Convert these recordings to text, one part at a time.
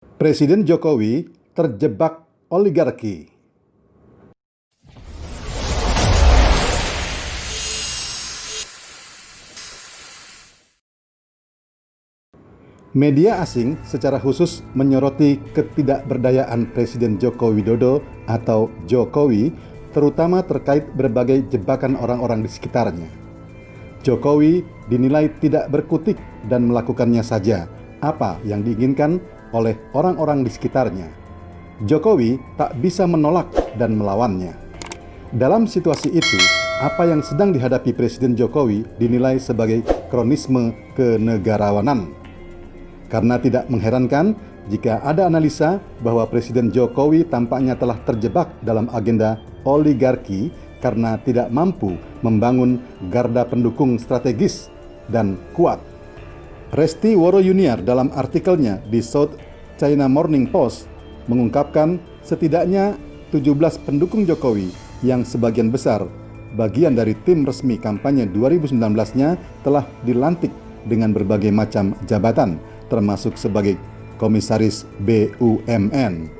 Presiden Jokowi terjebak oligarki. Media asing secara khusus menyoroti ketidakberdayaan Presiden Joko Widodo atau Jokowi, terutama terkait berbagai jebakan orang-orang di sekitarnya. Jokowi dinilai tidak berkutik dan melakukannya saja apa yang diinginkan oleh orang-orang di sekitarnya. Jokowi tak bisa menolak dan melawannya. Dalam situasi itu, apa yang sedang dihadapi Presiden Jokowi dinilai sebagai kronisme kenegarawanan. Karena tidak mengherankan jika ada analisa bahwa Presiden Jokowi tampaknya telah terjebak dalam agenda oligarki karena tidak mampu membangun garda pendukung strategis dan kuat. Resti Woroyuniar dalam artikelnya di South China Morning Post mengungkapkan setidaknya 17 pendukung Jokowi yang sebagian besar bagian dari tim resmi kampanye 2019-nya telah dilantik dengan berbagai macam jabatan, termasuk sebagai komisaris BUMN.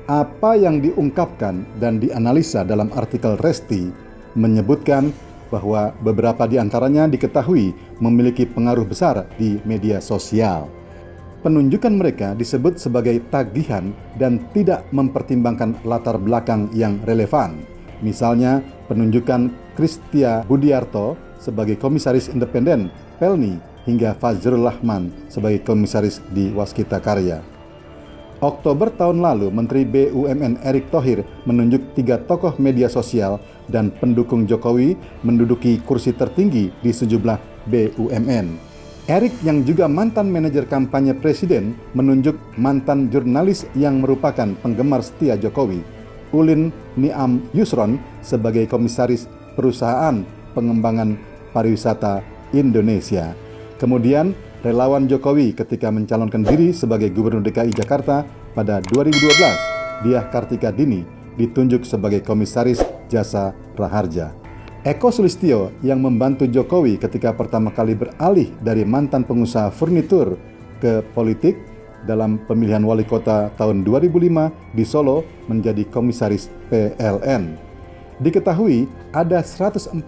Apa yang diungkapkan dan dianalisa dalam artikel Resti menyebutkan bahwa beberapa di antaranya diketahui memiliki pengaruh besar di media sosial. Penunjukan mereka disebut sebagai tagihan dan tidak mempertimbangkan latar belakang yang relevan. Misalnya, penunjukan Kristia Budiarto sebagai komisaris independen Pelni hingga Fazrul Rahman sebagai komisaris di Waskita Karya. Oktober tahun lalu, Menteri BUMN Erick Thohir menunjuk 3 tokoh media sosial dan pendukung Jokowi menduduki kursi tertinggi di sejumlah BUMN. Erick yang juga mantan manajer kampanye presiden menunjuk mantan jurnalis yang merupakan penggemar setia Jokowi, Ulin Niam Yusron sebagai komisaris perusahaan pengembangan pariwisata Indonesia. Kemudian, relawan Jokowi ketika mencalonkan diri sebagai Gubernur DKI Jakarta pada 2012, Diah Kartika Dini ditunjuk sebagai komisaris jasa Raharja. Eko Sulistyo yang membantu Jokowi ketika pertama kali beralih dari mantan pengusaha furnitur ke politik dalam pemilihan wali kota tahun 2005 di Solo menjadi komisaris PLN. Diketahui ada 142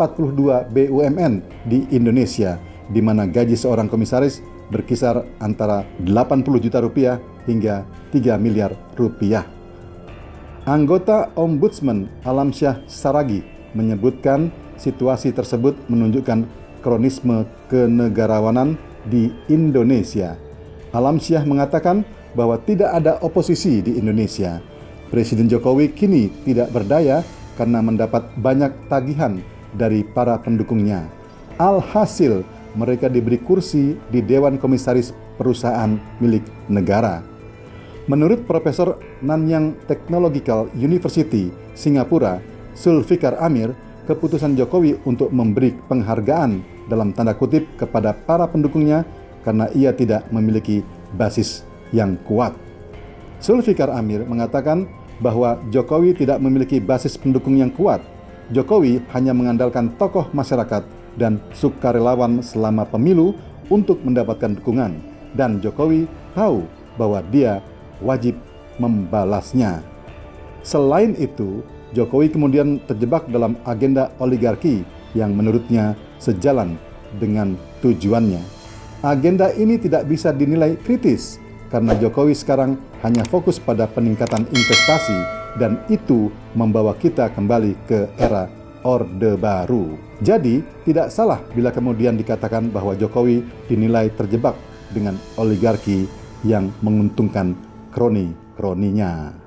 BUMN di Indonesia, di mana gaji seorang komisaris berkisar antara 80 juta rupiah hingga 3 miliar rupiah. Anggota Ombudsman Alamsyah Saragi menyebutkan situasi tersebut menunjukkan kronisme kenegarawanan di Indonesia. Alamsyah mengatakan bahwa tidak ada oposisi di Indonesia. Presiden Jokowi kini tidak berdaya karena mendapat banyak tagihan dari para pendukungnya. Alhasil, mereka diberi kursi di Dewan Komisaris Perusahaan milik negara. Menurut Profesor Nanyang Technological University, Singapura, Zulfikar Amir, keputusan Jokowi untuk memberi penghargaan dalam tanda kutip kepada para pendukungnya karena ia tidak memiliki basis yang kuat. Zulfikar Amir mengatakan bahwa Jokowi tidak memiliki basis pendukung yang kuat. Jokowi hanya mengandalkan tokoh masyarakat dan sukarelawan selama pemilu untuk mendapatkan dukungan, dan Jokowi tahu bahwa dia wajib membalasnya. Selain itu, Jokowi kemudian terjebak dalam agenda oligarki yang menurutnya sejalan dengan tujuannya. Agenda ini tidak bisa dinilai kritis karena Jokowi sekarang hanya fokus pada peningkatan investasi, dan itu membawa kita kembali ke era Orde Baru. Jadi, tidak salah bila kemudian dikatakan bahwa Jokowi dinilai terjebak dengan oligarki yang menguntungkan kroni-kroninya.